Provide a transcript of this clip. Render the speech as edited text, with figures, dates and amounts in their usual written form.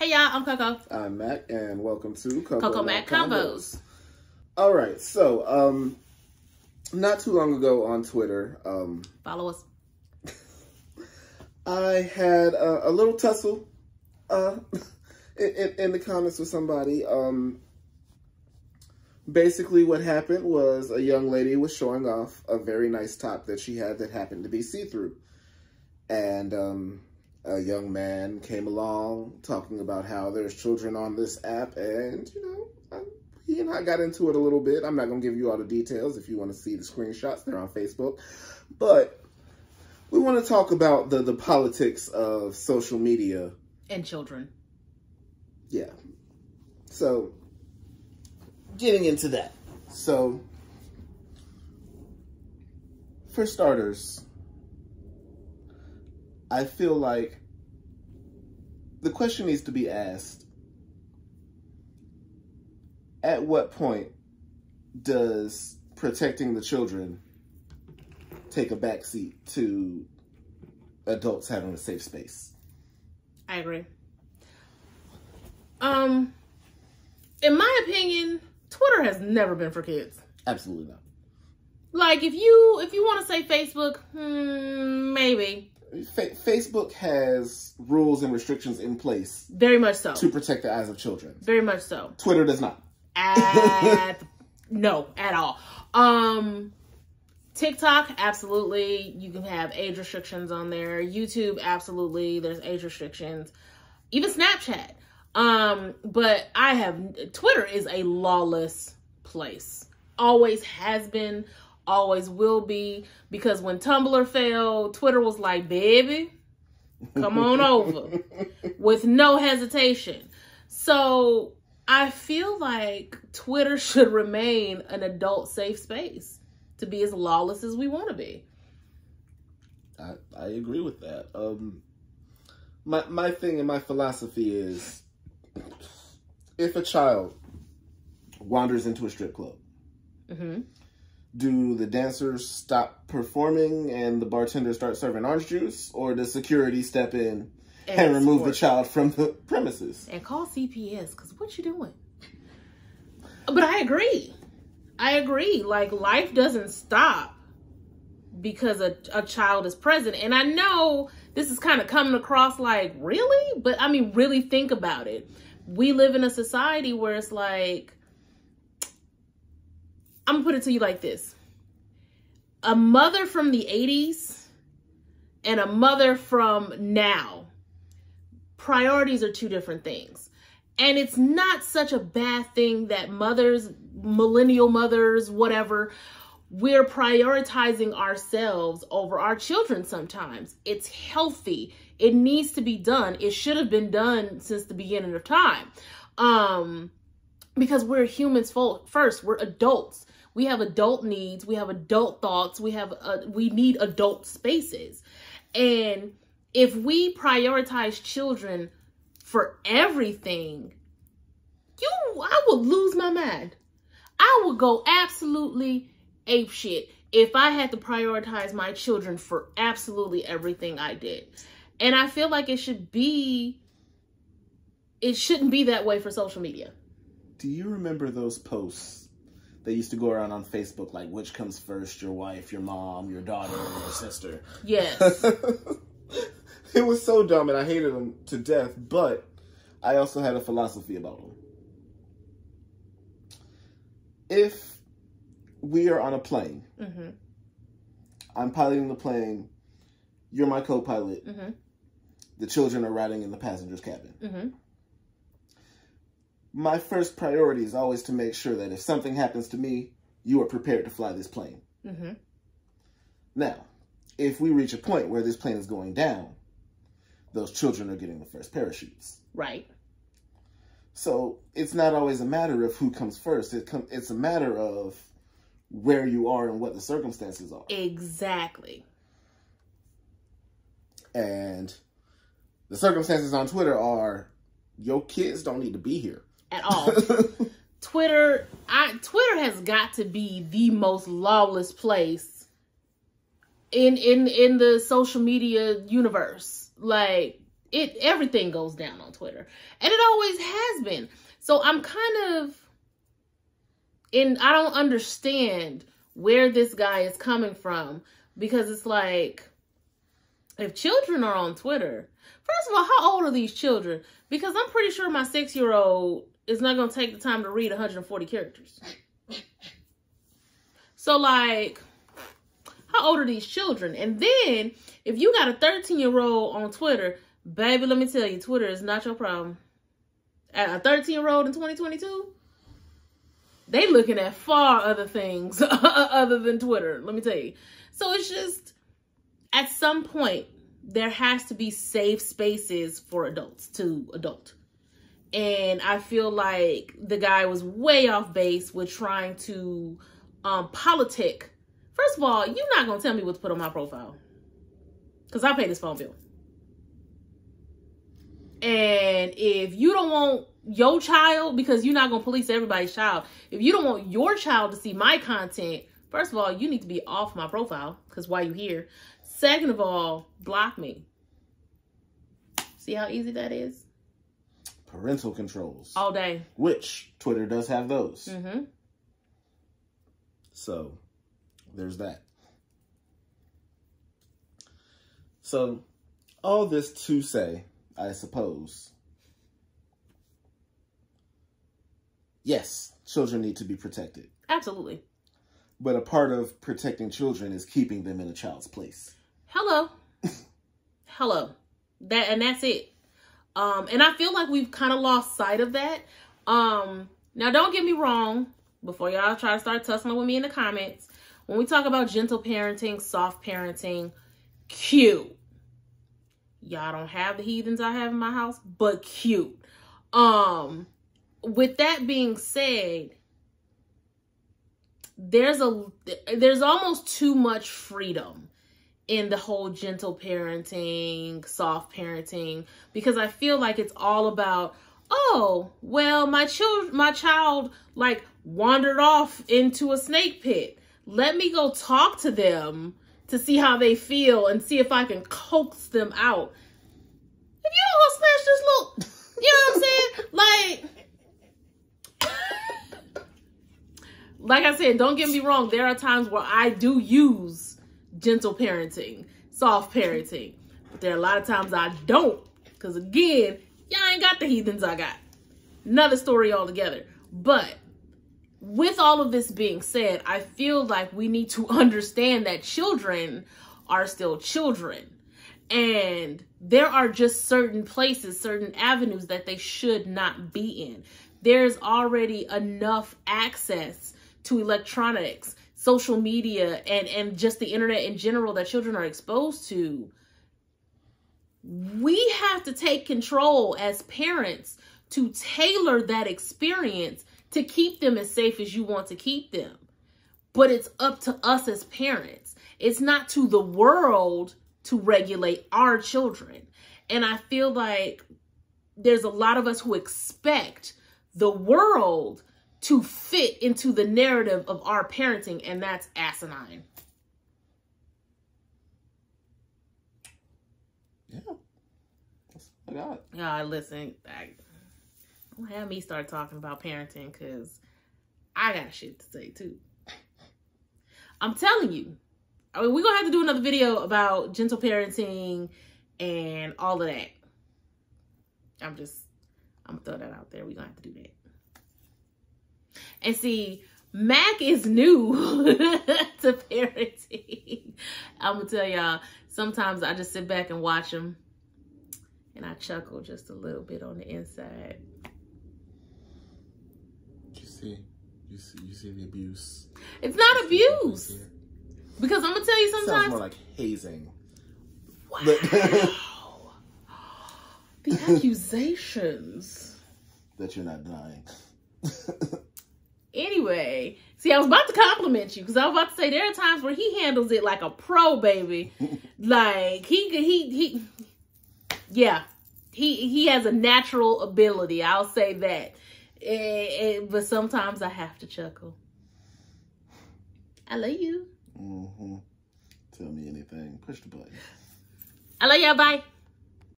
Hey y'all, I'm Coco. I'm Mac, and welcome to Coco Mac Convos. All right, so not too long ago on Twitter, Follow us. I had a little tussle in the comments with somebody. Basically, what happened was a young lady was showing off a very nice top that she had that happened to be see-through, and a young man came along talking about how there's children on this app, and, he and I got into it a little bit. I'm not going to give you all the details. If you want to see the screenshots, they're on Facebook. But we want to talk about the politics of social media. And children. Yeah. So, getting into that. So, for starters, I feel like the question needs to be asked, at what point does protecting the children take a backseat to adults having a safe space? I agree. In my opinion, Twitter has never been for kids. Absolutely not. Like, if you want to say Facebook, maybe. Facebook has rules and restrictions in place. Very much so. To protect the eyes of children. Very much so. Twitter does not. No, at all. TikTok, absolutely. You can have age restrictions on there. YouTube, absolutely. There's age restrictions. Even Snapchat. But Twitter is a lawless place. Always has been. Always will be, because when Tumblr fell, Twitter was like, baby, come on over, with no hesitation. So I feel like Twitter should remain an adult safe space to be as lawless as we want to be. I agree with that. My thing and my philosophy is, if a child wanders into a strip club, do the dancers stop performing and the bartender start serving orange juice? Or does security step in and remove the child from the premises? And call CPS, because what you doing? But I agree. Like, life doesn't stop because a child is present. And I know this is kind of coming across like, really? But I mean, really think about it. We live in a society where it's like, I'm going to put it to you like this. A mother from the 80s and a mother from now, priorities are two different things. And it's not such a bad thing that mothers, millennial mothers, whatever, we're prioritizing ourselves over our children sometimes. It's healthy. It needs to be done. It should have been done since the beginning of time. Because we're humans first. We're adults. We have adult needs. We have adult thoughts. We need adult spaces. And if we prioritize children for everything, I would lose my mind. I would go absolutely apeshit if I had to prioritize my children for absolutely everything I did. And I feel like it shouldn't be that way for social media. Do you remember those posts that used to go around on Facebook, like, which comes first, your wife, your mom, your daughter, or your sister? Yes. It was so dumb, and I hated them to death, but I also had a philosophy about them. If we are on a plane, I'm piloting the plane, you're my co-pilot, the children are riding in the passenger's cabin. My first priority is always to make sure that if something happens to me, you are prepared to fly this plane. Now, if we reach a point where this plane is going down, those children are getting the first parachutes. Right. So it's not always a matter of who comes first. It's a matter of where you are and what the circumstances are. Exactly. And the circumstances on Twitter are, your kids don't need to be here. At all. Twitter has got to be the most lawless place in the social media universe. Like, everything goes down on Twitter. And it always has been. So I'm kind of I don't understand where this guy is coming from, because it's like, if children are on Twitter, first of all, how old are these children? Because I'm pretty sure my 6-year-old is not going to take the time to read 140 characters. So, like, how old are these children? And then, if you got a 13-year-old on Twitter, baby, let me tell you, Twitter is not your problem. A 13-year-old in 2022, they looking at far other things other than Twitter, let me tell you. So it's just, at some point, there has to be safe spaces for adults to adult. And I feel like the guy was way off base with trying to politic. First of all, you're not going to tell me what to put on my profile, because I pay this phone bill. And if you don't want your child, because you're not going to police everybody's child, if you don't want your child to see my content, first of all, you need to be off my profile, because why you here? Second of all, block me. See how easy that is? Parental controls. All day. Which Twitter does have those. Mm-hmm. So, there's that. So, all this to say, I suppose, yes, children need to be protected. Absolutely. But a part of protecting children is keeping them in a child's place. Hello. Hello. That's it. And I feel like we've kind of lost sight of that. Now, don't get me wrong. Before y'all try to start tussling with me in the comments, when we talk about gentle parenting, soft parenting, cute. Y'all don't have the heathens I have in my house, but cute. With that being said, there's almost too much freedom in the whole gentle parenting, soft parenting, because I feel like it's all about, oh, well, my child like wandered off into a snake pit. Let me go talk to them to see how they feel and see if I can coax them out. If you don't go smash this little, you know what I'm saying? Like I said, don't get me wrong. There are times where I do use gentle parenting, soft parenting. But there are a lot of times I don't. Because again, y'all ain't got the heathens I got. Another story altogether. But with all of this being said, I feel like we need to understand that children are still children. And there are just certain places, certain avenues that they should not be in. There's already enough access to electronics, social media, and just the internet in general that children are exposed to. We have to take control as parents to tailor that experience to keep them as safe as you want to keep them. But it's up to us as parents. It's not to the world to regulate our children. And I feel like there's a lot of us who expect the world to fit into the narrative of our parenting, and that's asinine. Yeah. That's what I got. Yeah, listen, don't have me start talking about parenting, because I got shit to say too. I'm telling you. I mean, we're going to have to do another video about gentle parenting and all of that. I'm going to throw that out there. We're going to have to do that. And see, Mac is new to parenting. I'm going to tell y'all, sometimes I just sit back and watch him and I chuckle just a little bit on the inside. You see the abuse. It's not abuse. Because I'm going to tell you sometimes. Sounds more like hazing. Wow. The accusations. That you're not denying. Anyway, see, I was about to compliment you because I was about to say there are times where he handles it like a pro, baby. Like he has a natural ability. I'll say that. But sometimes I have to chuckle. I love you. Mm-hmm. Tell me anything. Push the button. I love y'all. Bye.